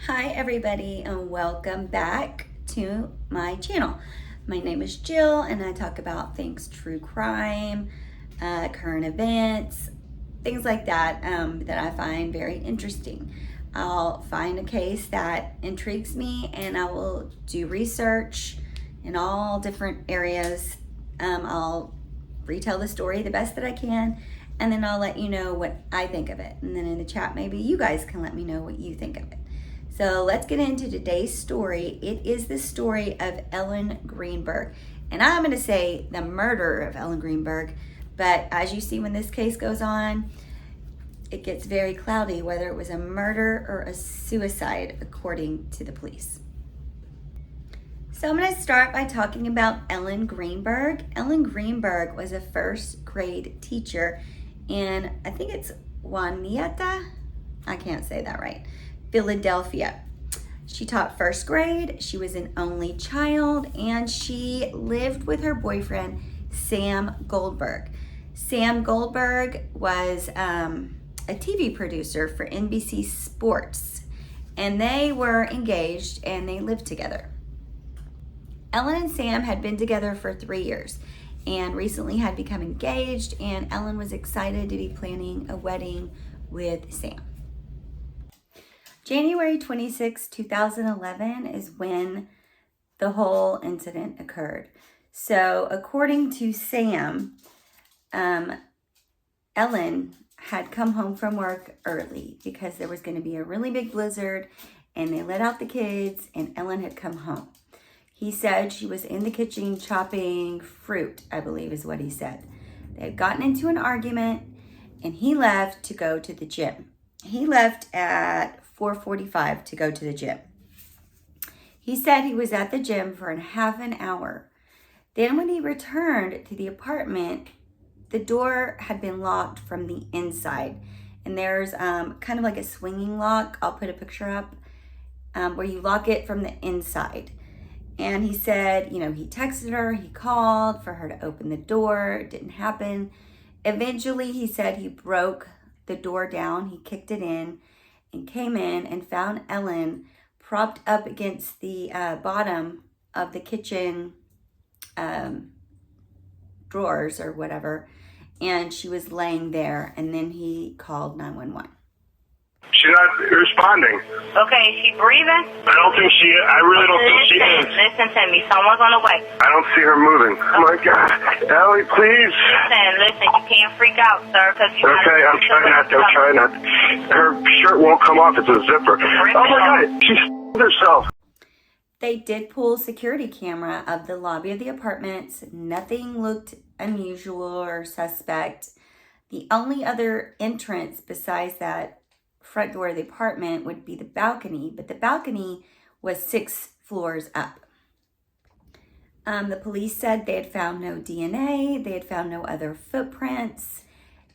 Hi everybody and welcome back to my channel. My name is Jill and I talk about things true crime, current events, things like that that I find very interesting. I'll find a case that intrigues me and I will do research in all different areas. I'll retell the story the best that I can, and then I'll let you know what I think of it. And then in the chat, maybe you guys can let me know what you think of it. So let's get into today's story. It is the story of Ellen Greenberg. And I'm going to say the murder of Ellen Greenberg. But as you see when this case goes on, it gets very cloudy whether it was a murder or a suicide, according to the police. So I'm going to start by talking about Ellen Greenberg. Ellen Greenberg was a first grade teacher in, I think it's Juanita, I can't say that right, Philadelphia. She taught first grade, she was an only child, and she lived with her boyfriend, Sam Goldberg. Sam Goldberg was a TV producer for NBC Sports, and they were engaged and they lived together. Ellen and Sam had been together for 3 years and recently had become engaged, and Ellen was excited to be planning a wedding with Sam. January 26, 2011 is when the whole incident occurred. So according to Sam, Ellen had come home from work early because there was going to be a really big blizzard and they let out the kids and Ellen had come home. He said she was in the kitchen chopping fruit, I believe is what he said. They had gotten into an argument and he left to go to the gym. He left at 4:45 to go to the gym. He said he was at the gym for half an hour. Then when he returned to the apartment, the door had been locked from the inside. And there's kind of like a swinging lock. I'll put a picture up where you lock it from the inside. And he said, he texted her, he called for her to open the door. It didn't happen. Eventually, he said he broke the door down. He kicked it in and came in and found Ellen propped up against the bottom of the kitchen drawers or whatever. And she was laying there. And then he called 911. She's not responding. Okay, is she breathing? I really don't think she is. Listen to me. Someone's on the way. I don't see her moving. Oh my God. Ellie, please. Listen, you can't freak out, sir, because you Okay, I'm trying not. Her shirt won't come off. It's a zipper. Oh my God, she's herself. They did pull security camera of the lobby of the apartments. Nothing looked unusual or suspect. The only other entrance besides that front door of the apartment would be the balcony, but the balcony was 6 floors up. The police said they had found no DNA, they had found no other footprints,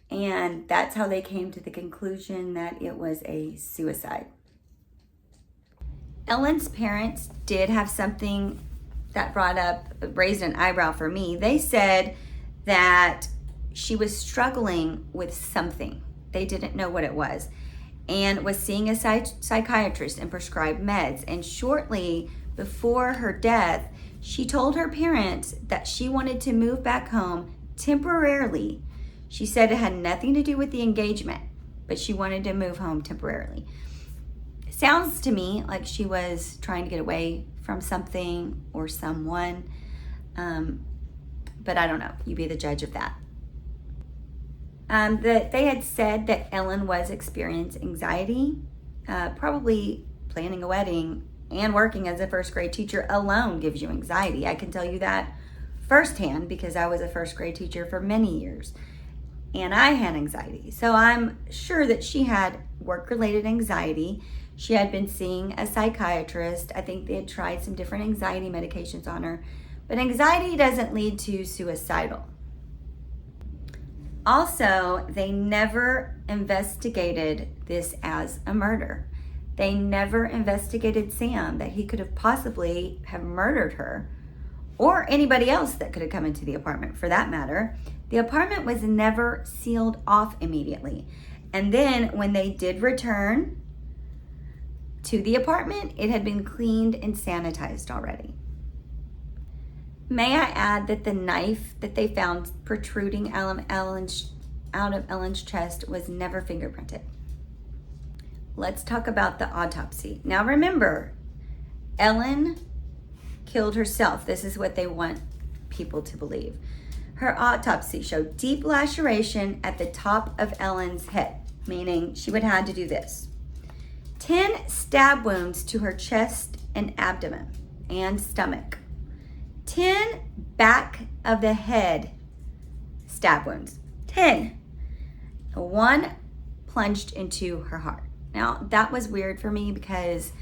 and that's how they came to the conclusion that it was a suicide. Ellen's parents did have something that raised an eyebrow for me. They said that she was struggling with something. They didn't know what it was, and was seeing a psychiatrist and prescribed meds. And shortly before her death, she told her parents that she wanted to move back home temporarily. She said it had nothing to do with the engagement, but she wanted to move home temporarily. It sounds to me like she was trying to get away from something or someone, but I don't know. You be the judge of that. That they had said that Ellen was experiencing anxiety. Probably planning a wedding and working as a first grade teacher alone gives you anxiety. I can tell you that firsthand because I was a first grade teacher for many years and I had anxiety. So I'm sure that she had work-related anxiety. She had been seeing a psychiatrist. I think they had tried some different anxiety medications on her, but anxiety doesn't lead to suicidal. Also, they never investigated this as a murder. They never investigated Sam, that he could have possibly have murdered her or anybody else that could have come into the apartment for that matter. The apartment was never sealed off immediately. And then when they did return to the apartment, it had been cleaned and sanitized already. May I add that the knife that they found protruding out of Ellen's chest was never fingerprinted. Let's talk about the autopsy. Now remember, Ellen killed herself. This is what they want people to believe. Her autopsy showed deep laceration at the top of Ellen's head, meaning she would have had to do this. 10 stab wounds to her chest and abdomen and stomach. 10 back of the head stab wounds. 10. One plunged into her heart. Now, that was weird for me because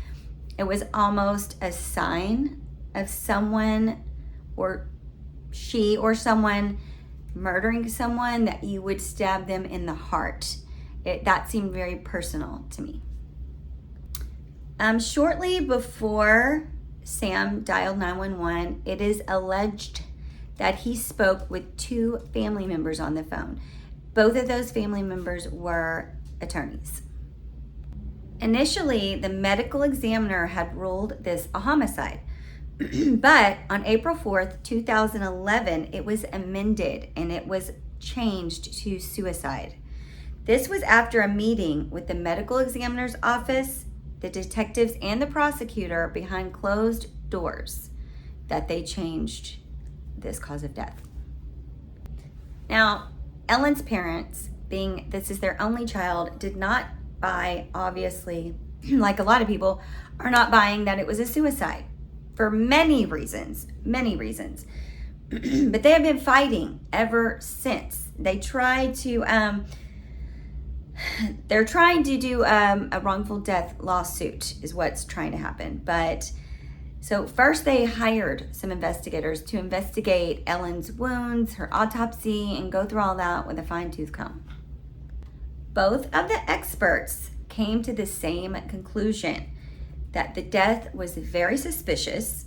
it was almost a sign of someone or someone murdering someone that you would stab them in the heart. That seemed very personal to me. Shortly before Sam dialed 911, it is alleged that he spoke with 2 family members on the phone. Both of those family members were attorneys. Initially, the medical examiner had ruled this a homicide, but on April 4th, 2011, it was amended and it was changed to suicide. This was after a meeting with the medical examiner's office, the detectives, and the prosecutor behind closed doors that they changed this cause of death. Now, Ellen's parents, being this is their only child, did not buy, obviously, like a lot of people, are not buying that it was a suicide for many reasons. But they have been fighting ever since. They're trying to do a wrongful death lawsuit is what's trying to happen. But so first they hired some investigators to investigate Ellen's wounds, her autopsy, and go through all that with a fine-tooth comb. Both of the experts came to the same conclusion, that the death was very suspicious.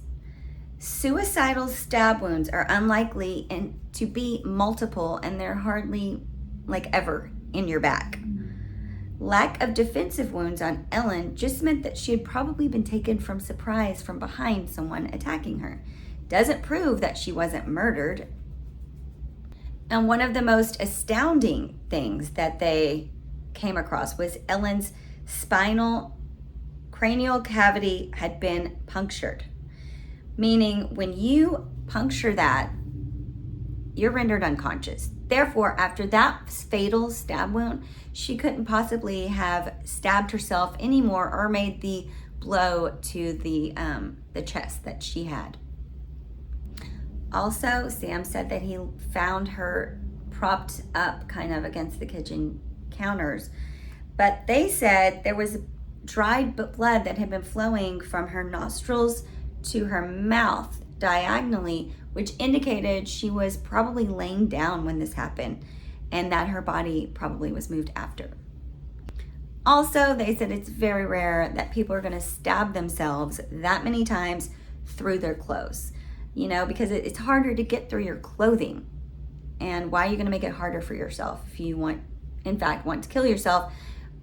Suicidal stab wounds are unlikely to be multiple, and they're hardly ever in your back. Lack of defensive wounds on Ellen just meant that she had probably been taken from surprise from behind someone attacking her. Doesn't prove that she wasn't murdered. And one of the most astounding things that they came across was Ellen's cranial cavity had been punctured. Meaning when you puncture that, you're rendered unconscious. Therefore, after that fatal stab wound, she couldn't possibly have stabbed herself anymore or made the blow to the chest that she had. Also, Sam said that he found her propped up kind of against the kitchen counters, but they said there was dried blood that had been flowing from her nostrils to her mouth diagonally, which indicated she was probably laying down when this happened and that her body probably was moved after. Also, they said it's very rare that people are going to stab themselves that many times through their clothes, because it's harder to get through your clothing. And why are you going to make it harder for yourself if you want to kill yourself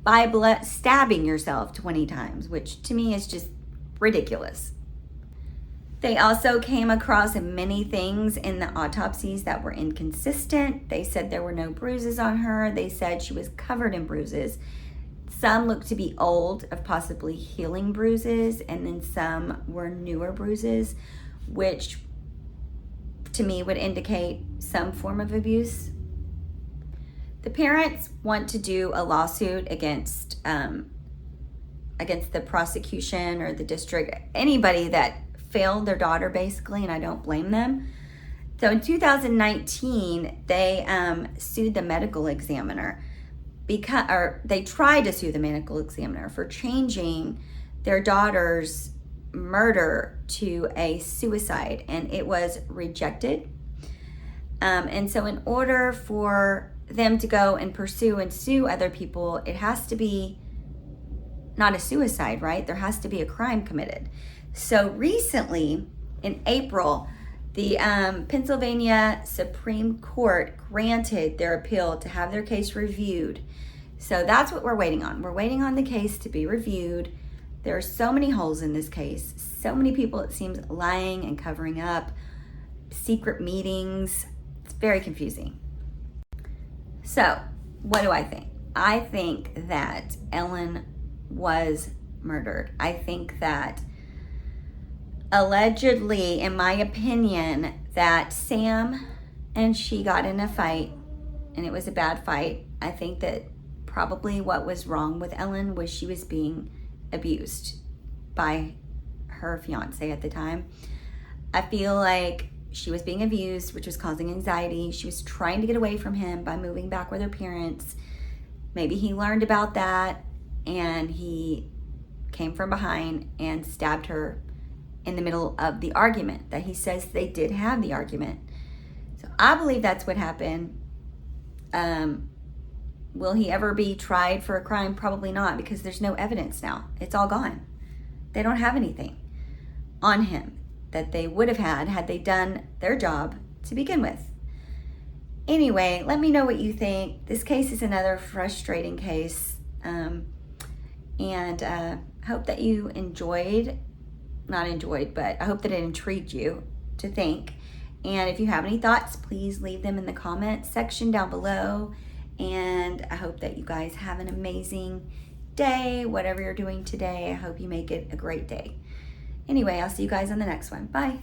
by stabbing yourself 20 times, which to me is just ridiculous. They also came across many things in the autopsies that were inconsistent. They said there were no bruises on her. They said she was covered in bruises. Some looked to be old, of possibly healing bruises, and then some were newer bruises, which to me would indicate some form of abuse. The parents want to do a lawsuit against the prosecution or the district, anybody that failed their daughter basically, and I don't blame them. So in 2019, they sued the medical examiner they tried to sue the medical examiner for changing their daughter's murder to a suicide, and it was rejected. And so in order for them to go and pursue and sue other people, it has to be not a suicide, right? There has to be a crime committed. So recently, in April, the Pennsylvania Supreme Court granted their appeal to have their case reviewed. So that's what we're waiting on. We're waiting on the case to be reviewed. There are so many holes in this case. So many people, it seems, lying and covering up. Secret meetings. It's very confusing. So, what do I think? I think that Ellen was murdered. I think that allegedly, in my opinion, that Sam and she got in a fight, and it was a bad fight. I think that probably what was wrong with Ellen was she was being abused by her fiance at the time. I feel like she was being abused, which was causing anxiety. She was trying to get away from him by moving back with her parents. Maybe he learned about that and he came from behind and stabbed her in the middle of the argument that he says they did have the argument. So I believe that's what happened. Will he ever be tried for a crime? Probably not, because there's no evidence now. It's all gone. They don't have anything on him that they would have had they done their job to begin with. Anyway, let me know what you think. This case is another frustrating case. And I hope that you I hope that it intrigued you to think. And if you have any thoughts, please leave them in the comments section down below. And I hope that you guys have an amazing day, whatever you're doing today. I hope you make it a great day. Anyway, I'll see you guys on the next one. Bye.